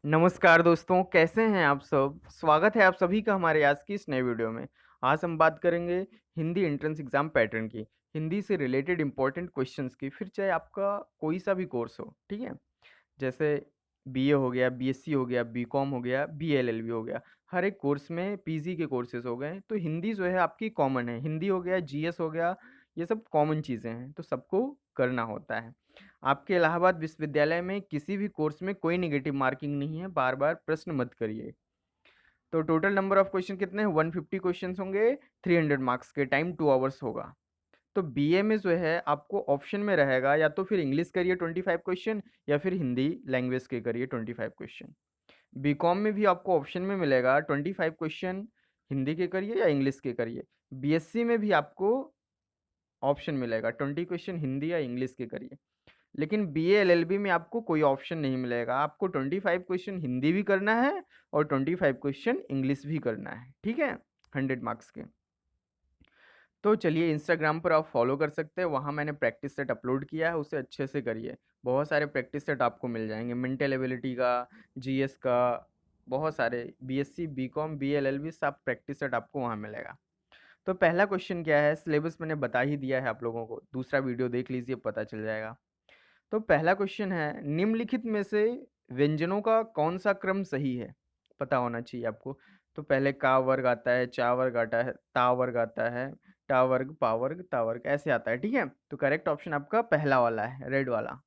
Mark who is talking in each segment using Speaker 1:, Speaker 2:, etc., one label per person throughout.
Speaker 1: नमस्कार दोस्तों, कैसे हैं आप सब? स्वागत है आप सभी का हमारे आज की इस नए वीडियो में। आज हम बात करेंगे हिंदी एंट्रेंस एग्ज़ाम पैटर्न की, हिंदी से रिलेटेड इम्पोर्टेंट क्वेश्चंस की, फिर चाहे आपका कोई सा भी कोर्स हो, ठीक है? जैसे बीए हो गया, बीएससी हो गया, बीकॉम हो गया, बीएलएलबी हो गया, हर एक कोर्स में पीजी के कोर्सेज़ हो गए, तो हिंदी जो है आपकी कॉमन है। हिंदी हो गया, जीएस हो गया, ये सब कॉमन चीज़ें हैं, तो सबको करना होता है। आपके इलाहाबाद विश्वविद्यालय में किसी भी कोर्स में कोई नेगेटिव मार्किंग नहीं है, बार-बार प्रश्न मत करिए। तो टोटल नंबर ऑफ क्वेश्चन कितने हैं? 150 क्वेश्चंस होंगे, 300 मार्क्स के, टाइम 2 आवर्स होगा। तो बीए में जो है आपको ऑप्शन में रहेगा या तो फिर इंग्लिश करिए 25 क्वेश्चन या फिर हिंदी लैंग्वेज के करिए 25 क्वेश्चन। बीकॉम में भी आपको ऑप्शन में मिलेगा 25 क्वेश्चन हिंदी के करिए या इंग्लिश के करिए। बीएससी में भी आपको ऑप्शन मिलेगा 20 क्वेश्चन हिंदी या इंग्लिश के करिए। लेकिन बीए एलएलबी में आपको कोई ऑप्शन नहीं मिलेगा। आपको 25 क्वेश्चन हिंदी भी करना है और 25 क्वेश्चन इंग्लिश भी करना है, ठीक है? 100 मार्क्स के। तो चलिए इंस्टाग्राम पर आप फॉलो कर सकते हैं, वहाँ मैंने प्रैक्टिस सेट अपलोड किया है, उसे अच्छे से करिए। बहुत सारे प्रैक्टिस सेट आपको मिल जाएँगे, मेंटल एबिलिटी का, जीएस का, बहुत सारे बीएससी, बीकॉम, बीएलएलबी सब प्रैक्टिस सेट आपको वहाँ मिलेगा। तो पहला क्वेश्चन क्या है, सिलेबस मैंने बता ही दिया है आप लोगों को, दूसरा वीडियो देख लीजिए पता चल जाएगा। तो पहला क्वेश्चन है, निम्नलिखित में से व्यंजनों का कौन-सा क्रम सही है? पता होना चाहिए आपको। तो पहले का वर्ग आता है, चा वर्ग आता है, ता वर्ग आता है, टा वर्ग, पा वर्ग, ता वर्ग ऐसे आता है, ठीक है? तो करेक्ट ऑप्शन आपका पहला वाला है, रेड वाला।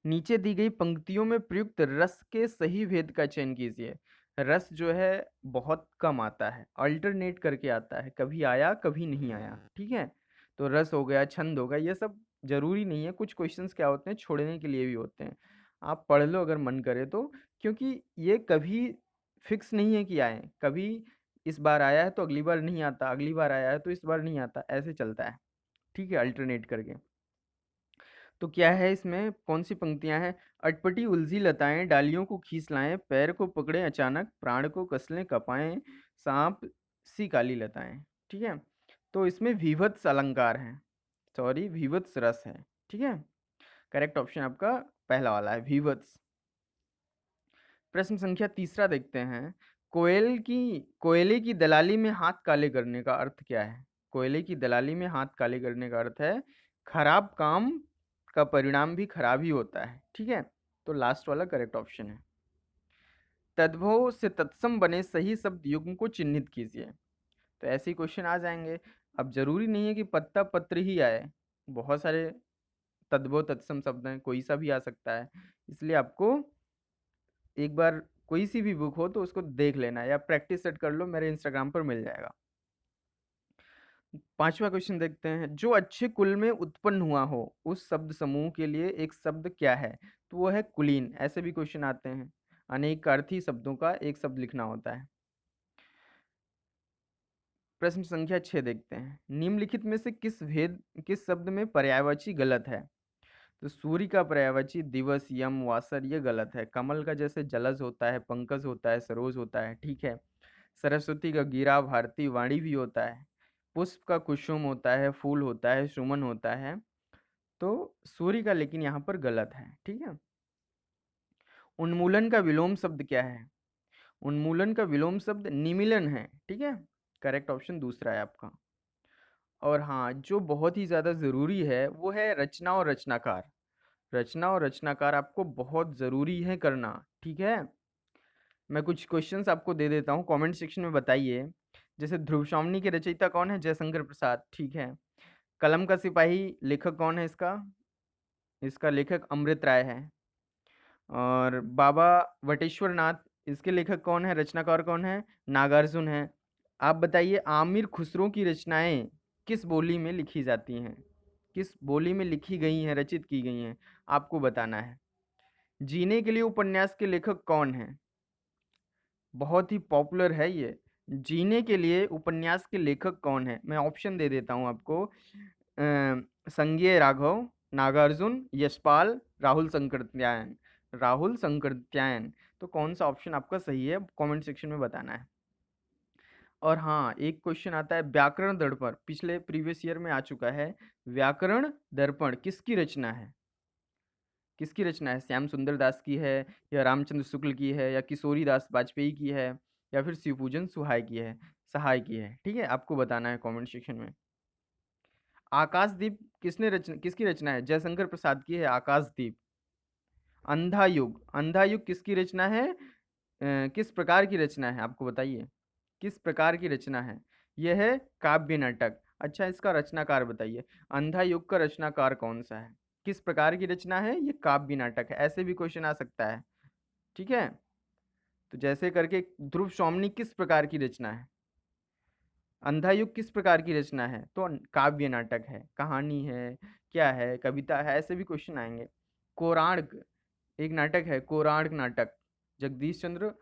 Speaker 1: नीचे दी गई पंक्तियों में प्रयुक्त रस के सही भेद का चयन कीजिए। रस जो है बहुत कम आता है, अल्टरनेट करके आता है, कभी आया, कभी नहीं आया, ठीक है? तो रस हो गया, छंद हो गया, ये सब ज़रूरी नहीं है, कुछ क्वेश्चंस क्या होते हैं छोड़ने के लिए भी होते हैं। आप पढ़ लो अगर मन करे तो, क्योंकि ये कभी फिक्स नहीं है कि आएँ, कभी इस बार आया है तो अगली बार नहीं आता, अगली बार आया है तो इस बार नहीं आता, ऐसे चलता है, ठीक है? अल्टरनेट करके। तो क्या है इसमें कौन-सी पंक्तियाँ हैं? अटपटी उलझी लताएँ डालियों को खींच लाएँ, पैर को पकड़े अचानक, प्राण को कस लें कपाएँ, साँप सी काली लताएँ। ठीक है? तो इसमें विभत्स अलंकार हैं, सॉरी विभत्स रस है। ठीक है? करेक्ट ऑप्शन आपका पहला वाला है विभत्स। प्रश्न संख्या तीसरा देखते हैं। कोयले की दलाली में हाथ काले करने का अर्थ क्या है? कोयले की दलाली में हाथ काले करने का अर्थ है, खराब काम का परिणाम भी खराब ही होता है। ठीक है? तो लास्ट वाला करेक्ट ऑप्शन है। तद्भव से तत्सम बने सही शब्द युग्म को चिह्नित कीजिए। तो ऐसे ही क्वेश्चन आ जाएँगे। अब ज़रूरी नहीं है कि पत्ता पत्र ही आए, बहुत सारे तद्भव तत्सम शब्द हैं, कोई सा भी आ सकता है। इसलिए आपको एक बार कोई सी भी बुक हो तो उसको देख लेना या प्रैक्टिस सेट कर लो, मेरे इंस्टाग्राम पर मिल जाएगा। पांचवा क्वेश्चन देखते हैं, जो अच्छे कुल में उत्पन्न हुआ हो उस शब्द समूह के लिए एक शब्द क्या है? तो वो है कुलीन। ऐसे भी क्वेश्चन आते हैं, अनेकार्थी शब्दों का एक शब्द लिखना होता है। प्रश्न संख्या 6 देखते हैं, निम्नलिखित में से किस शब्द में पर्यायवाची गलत है? तो सूर्य का पर्यायवाची दिवस, यम, वासर ये गलत है। कमल का जैसे जलज होता है, पंकज होता है, सरोज होता है, ठीक है। सरस्वती का गिरा, भारती, वाणी भी होता है। पुष्प का कुसुम होता है, फूल होता है, सुमन होता है। तो सूर्य का लेकिन यहाँ पर गलत है, ठीक है। उन्मूलन का विलोम शब्द क्या है? उन्मूलन का विलोम शब्द निमीलन है, ठीक है। करेक्ट ऑप्शन दूसरा है आपका। और हाँ, जो बहुत ही ज़्यादा ज़रूरी है वो है रचना और रचनाकार। रचना और रचनाकार आपको बहुत ज़रूरी है करना, ठीक है? मैं कुछ क्वेश्चंस आपको दे देता हूँ, कमेंट सेक्शन में बताइए। जैसे ध्रुवशावनी के रचयिता कौन है? जयशंकर प्रसाद, ठीक है। कलम का सिपाही लेखक कौन है इसका? इसका लेखक अमृत राय है। और बाबा वटेश्वर नाथ, इसके लेखक कौन है? रचनाकार कौन है? नागार्जुन है। आप बताइए आमिर खुसरो की रचनाएँ किस बोली में लिखी जाती हैं? किस बोली में लिखी गई हैं, रचित की गई हैं? आपको बताना है। जीने के लिए उपन्यास के लेखक कौन हैं? बहुत ही पॉपुलर है ये। जीने के लिए उपन्यास के लेखक कौन हैं? मैं ऑप्शन दे देता हूँ आपको। संज्ञेय राघव, नागार्जुन, यशपाल, राहुल संकृत्यायन। राहुल संकृत्यायन। तो कौन सा ऑप्शन आपका सही है? कमेंट सेक्शन में बताना है। और हाँ, एक क्वेश्चन आता है व्याकरण दर्पण, पिछले प्रीवियस ईयर में आ चुका है। व्याकरण दर्पण किसकी रचना है? किसकी रचना है? श्याम सुंदर दास की है, या रामचंद्र शुक्ल की है, या किशोरी दास वाजपेयी की है, या फिर शिवपूजन सुहाय की है, सहाय की है? ठीक है, आपको बताना है कमेंट सेक्शन में। आकाशदीप किसकी रचना है? जयशंकर प्रसाद की है आकाशदीप। अंधा युग, अंधा युग किसकी रचना है? किस प्रकार की रचना है, आपको बताइए, किस प्रकार की रचना है? यह है काव्य नाटक। अच्छा, इसका रचनाकार बताइए, अंधा युग का रचनाकार कौन सा है? किस प्रकार की रचना है? ये काव्य नाटक है। ऐसे भी क्वेश्चन आ सकता है, ठीक है। तो जैसे करके ध्रुव शॉमनी किस प्रकार की रचना है? अंधा युग किस प्रकार की रचना है? तो काव्य नाटक है, कहानी है, क्या है, कविता है, ऐसे भी क्वेश्चन आएंगे। कोणार्क एक नाटक है, कोणार्क नाटक, जगदीश चंद्र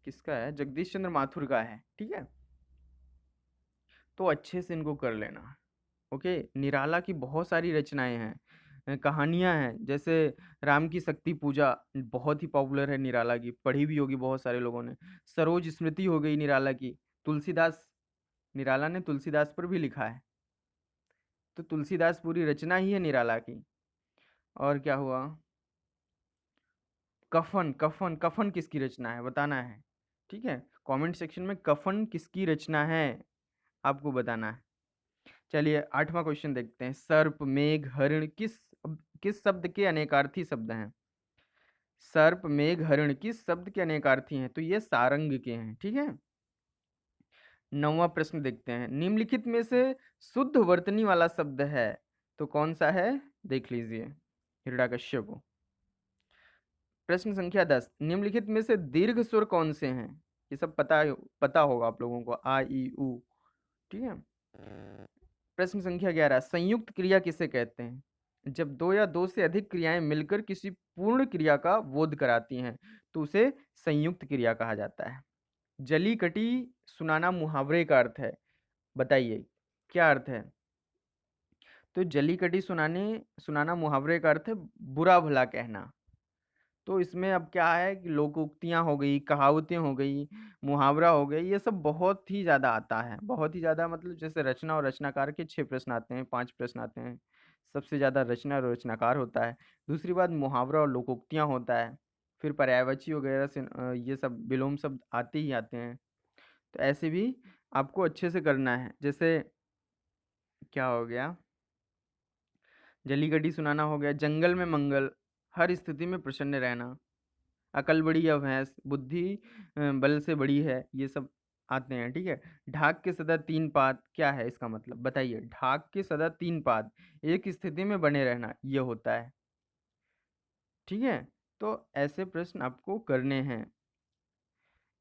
Speaker 1: किसका है? जगदीश चंद्र माथुर का है, ठीक है। तो अच्छे से इनको कर लेना। ओके, निराला की बहुत सारी रचनाएं हैं, कहानियां हैं, जैसे राम की शक्ति पूजा बहुत ही पॉपुलर है निराला की, पढ़ी भी होगी बहुत सारे लोगों ने। सरोज स्मृति हो गई निराला की। तुलसीदास, निराला ने तुलसीदास पर भी लिखा है, तो तुलसीदास पूरी रचना ही है निराला की। और क्या हुआ? कफन, कफन, कफन किसकी रचना है बताना है, ठीक है। कमेंट सेक्शन में कफन किसकी रचना है आपको बताना है। चलिए 8वां क्वेश्चन देखते हैं। सर्प, मेघ, हरिण किस शब्द के अनेकार्थी शब्द हैं? सर्प, मेघ, हरिण किस शब्द के अनेकार्थी हैं? तो ये सारंग के हैं, ठीक है। 9वां प्रश्न देखते हैं। निम्नलिखित में से शुद्ध वर्तनी वाला शब्द है तो कौन सा है? देख लीजिए, हिरण्यकश्यप। प्रश्न संख्या 10, निम्नलिखित में से दीर्घ स्वर कौन से हैं? ये सब पता होगा आप लोगों को, आ ई उ, ठीक है। प्रश्न संख्या 11, संयुक्त क्रिया किसे कहते हैं? जब दो या दो से अधिक क्रियाएं मिलकर किसी पूर्ण क्रिया का बोध कराती हैं तो उसे संयुक्त क्रिया कहा जाता है। जली कटी सुनाना मुहावरे का अर्थ है, बताइए क्या अर्थ है? तो जली कटी सुनाना मुहावरे का अर्थ है बुरा भला कहना। तो इसमें अब क्या है कि लोकोक्तियां हो गई, कहावतें हो गई, मुहावरा हो गई, ये सब बहुत ही ज्यादा आता है, बहुत ही ज्यादा, मतलब जैसे रचना और रचनाकार के 6 प्रश्न आते हैं, 5 प्रश्न आते हैं, सबसे ज्यादा रचना और रचनाकार होता है। दूसरी बात, मुहावरा और लोकोक्तियां होता है। फिर पर्यायवाची वगैरह से ये सब विलोम शब्द आते ही आते हैं। तो ऐसे भी आपको अच्छे से करना है। जैसे क्या हो गया, जलीकटी सुनाना हो गया, जंगल में मंगल, हर स्थिति में प्रसन्न रहना, अकल बड़ी या भैंस, बुद्धि बल से बड़ी है, ये सब आते हैं, ठीक है। ढाक के सदा तीन पात, क्या है इसका मतलब बताइए? ढाक के सदा तीन पात, एक स्थिति में बने रहना, ये होता है, ठीक है। तो ऐसे प्रश्न आपको करने हैं।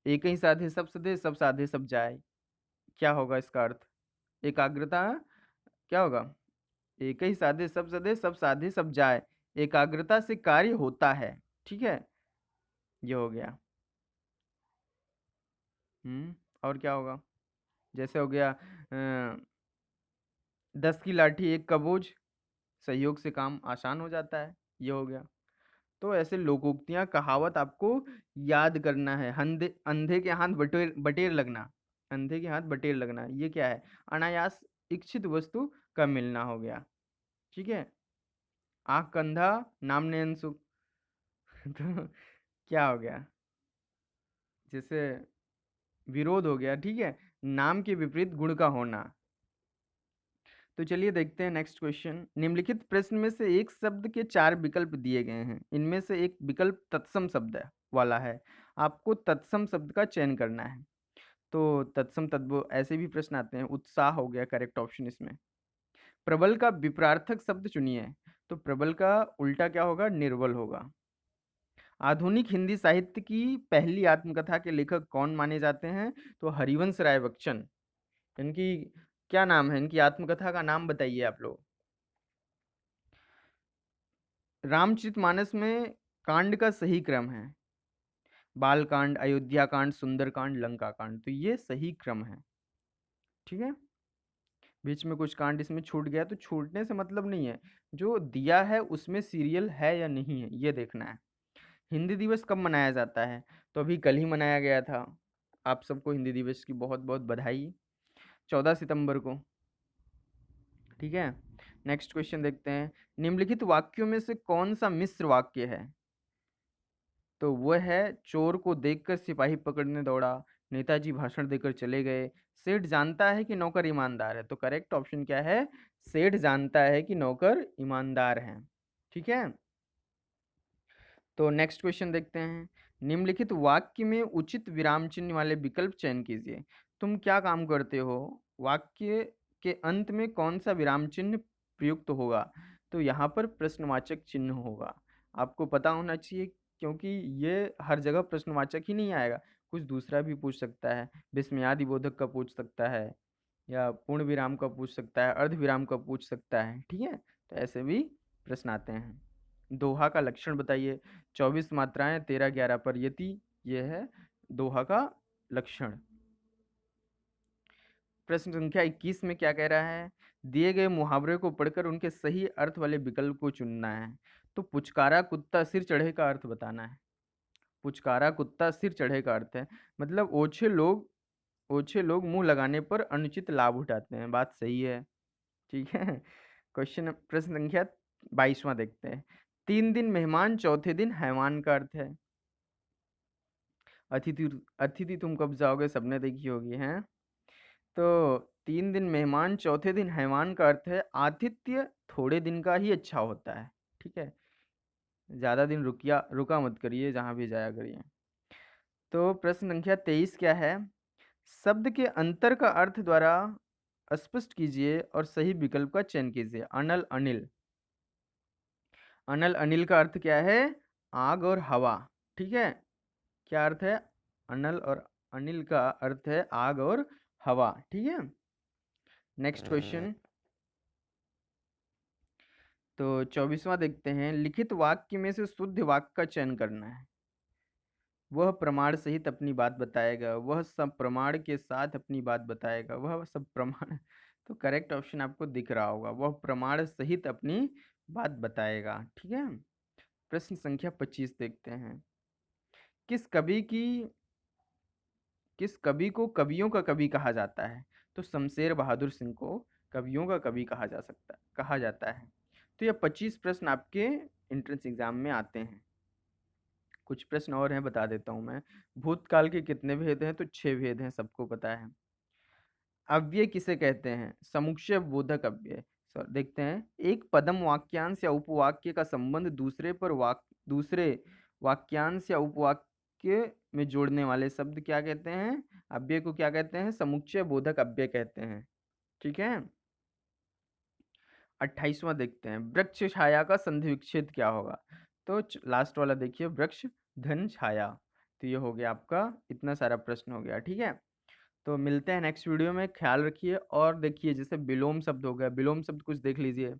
Speaker 1: एक ही साधे सब सधे, सब साधे सब जाए, क्या होगा इसका अर्थ? एकाग्रता, क्या होगा? एक ही साधे सब सधे, सब साधे सब जाए, एकाग्रता से कार्य होता है, ठीक है, ये हो गया। और क्या होगा? जैसे हो गया 10 की लाठी एक का बोझ, सहयोग से काम आसान हो जाता है, ये हो गया। तो ऐसे लोकोक्तियां, कहावत आपको याद करना है। अंधे अंधे के हाथ बटेर बटेर लगना, अंधे के हाथ बटेर लगना, ये क्या है? अनायास इच्छित वस्तु का मिलना हो गया, ठीक है। आंख कंधा, नाम नयन सुख तो क्या हो गया? जैसे विरोध हो गया, ठीक है, नाम के विपरीत गुण का होना। तो चलिए देखते हैं नेक्स्ट क्वेश्चन। निम्नलिखित प्रश्न में से एक शब्द के 4 विकल्प दिए गए हैं, इनमें से एक विकल्प तत्सम शब्द वाला है, आपको तत्सम शब्द का चयन करना है। तो तत्सम तद्भव ऐसे भी प्रश्न आते हैं। उत्साह हो गया करेक्ट ऑप्शन इसमें। प्रबल का विपरार्थक शब्द चुनिए, तो प्रबल का उल्टा क्या होगा? निर्बल होगा। आधुनिक हिंदी साहित्य की पहली आत्मकथा के लेखक कौन माने जाते हैं? तो हरिवंश राय बच्चन। इनकी क्या नाम है? इनकी आत्मकथा का नाम बताइए आप लोग। रामचरितमानस में कांड का सही क्रम है बाल कांड, अयोध्या कांड, सुंदर कांड, लंका कांड, तो ये सही क्रम है, ठीक है। बीच में कुछ कांड इसमें छूट गया, तो छूटने से मतलब नहीं है, जो दिया है उसमें सीरियल है या नहीं है, ये देखना है। हिंदी दिवस कब मनाया जाता है? तो अभी कल ही मनाया गया था। आप सबको हिंदी दिवस की बहुत बहुत बधाई, 14 सितंबर को, ठीक है। नेक्स्ट क्वेश्चन देखते हैं, निम्नलिखित वाक्यों में से कौन सा मिश्र वाक्य है? तो वह है, चोर को देखकर सिपाही पकड़ने दौड़ा, नेताजी भाषण देकर चले गए, सेठ जानता है कि नौकर ईमानदार है। तो करेक्ट ऑप्शन क्या है? सेठ जानता है कि नौकर ईमानदार है। ठीक है, तो नेक्स्ट क्वेश्चन देखते हैं, निम्नलिखित वाक्य में उचित विराम चिन्ह वाले विकल्प चयन कीजिए। तुम क्या काम करते हो? वाक्य के अंत में कौन सा विराम चिन्ह प्रयुक्त होगा? तो यहाँ पर प्रश्नवाचक चिन्ह होगा। आपको पता होना चाहिए, क्योंकि ये हर जगह प्रश्नवाचक ही नहीं आएगा, कुछ दूसरा भी पूछ सकता है, विस्मयादि बोधक का पूछ सकता है, या पूर्ण विराम का पूछ सकता है, अर्ध विराम का पूछ सकता है। ठीक है, तो ऐसे भी प्रश्न आते हैं। दोहा का लक्षण बताइए। 24 मात्राएं 13 11 पर यति, यह है दोहा का लक्षण। प्रश्न संख्या 21 में क्या कह रहा है? दिए गए मुहावरे को पढ़कर उनके सही अर्थ वाले विकल्प को चुनना है। तो पुचकारा कुत्ता सिर चढ़े का अर्थ बताना है। पुचकारा कुत्ता सिर चढ़े का अर्थ है मतलब ओछे लोग मुंह लगाने पर अनुचित लाभ उठाते हैं। बात सही है। ठीक है, क्वेश्चन प्रश्न संख्या 22वां देखते हैं। 3 दिन मेहमान, चौथे दिन हैवान का अर्थ है। अतिथि अतिथि तुम कब जाओगे सबने देखी होगी, हैं? तो 3 दिन मेहमान, चौथे दिन हैवान का अर्थ है आतिथ्य थोड़े दिन का ही अच्छा होता है। ठीक है, ज्यादा दिन रुका मत करिए जहां भी जाया करिए। तो प्रश्न संख्या 23 क्या है? शब्द के अंतर का अर्थ द्वारा स्पष्ट कीजिए और सही विकल्प का चयन कीजिए। अनल अनिल, अनल अनिल का अर्थ क्या है? आग और हवा। ठीक है, क्या अर्थ है? अनल और अनिल का अर्थ है आग और हवा। ठीक है, नेक्स्ट क्वेश्चन, तो 24वां देखते हैं। लिखित वाक्य में से शुद्ध वाक्य का चयन करना है। वह प्रमाण सहित अपनी बात बताएगा, वह सब प्रमाण के साथ अपनी बात बताएगा, वह सब प्रमाण तो करेक्ट ऑप्शन आपको दिख रहा होगा, वह प्रमाण सहित अपनी बात बताएगा। ठीक है, प्रश्न संख्या 25 देखते हैं। किस कवि की किस कवि को कवियों का कवि कहा जाता है? तो शमशेर बहादुर सिंह को कवियों का कवि कहा जाता है। तो ये 25 प्रश्न आपके एंट्रेंस एग्जाम में आते हैं। कुछ प्रश्न और हैं, बता देता हूं मैं। भूतकाल के कितने भेद हैं? तो 6 भेद हैं, सबको पता है। अव्यय किसे कहते हैं? समुच्चय बोधक अव्यय। देखते हैं, एक पदम वाक्यांश या उपवाक्य का संबंध दूसरे वाक्यांश या उपवाक्य में जोड़ने वाले शब्द क्या कहते हैं? अव्यय को क्या कहते हैं? समुच्चय बोधक अव्यय कहते हैं। ठीक है, 28वां देखते हैं। वृक्ष छाया का संधि विच्छेद क्या होगा? तो लास्ट वाला देखिए, वृक्ष धन छाया। तो ये हो गया आपका, इतना सारा प्रश्न हो गया। ठीक है, तो मिलते हैं नेक्स्ट वीडियो में। ख्याल रखिए। और देखिए, जैसे विलोम शब्द हो गया, विलोम शब्द कुछ देख लीजिए।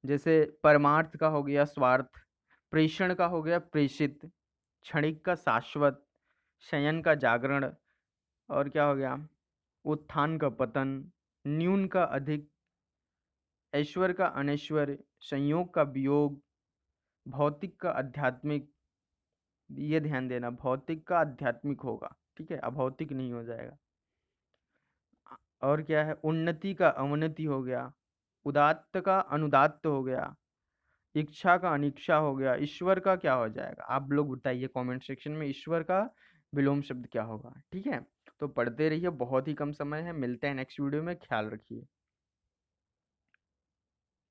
Speaker 1: जैसे परमार्थ का हो गया स्वार्थ, प्रेषण का हो गया प्रेषित, क्षणिक का शाश्वत, शयन का जागरण, और क्या हो गया, उत्थान का पतन, न्यून का अधिक, ऐश्वर का अनैश्वर्य, संयोग का वियोग, भौतिक का आध्यात्मिक। ये ध्यान देना, भौतिक का आध्यात्मिक होगा। ठीक है, अभौतिक नहीं हो जाएगा। और क्या है, उन्नति का अवनति हो गया, उदात्त का अनुदात्त हो गया, इच्छा का अनिच्छा हो गया, ईश्वर का क्या हो जाएगा? आप लोग बताइए कमेंट सेक्शन में, ईश्वर का विलोम शब्द क्या होगा। ठीक है, तो पढ़ते रहिए, बहुत ही कम समय है। मिलते हैं नेक्स्ट वीडियो में, ख्याल रखिए।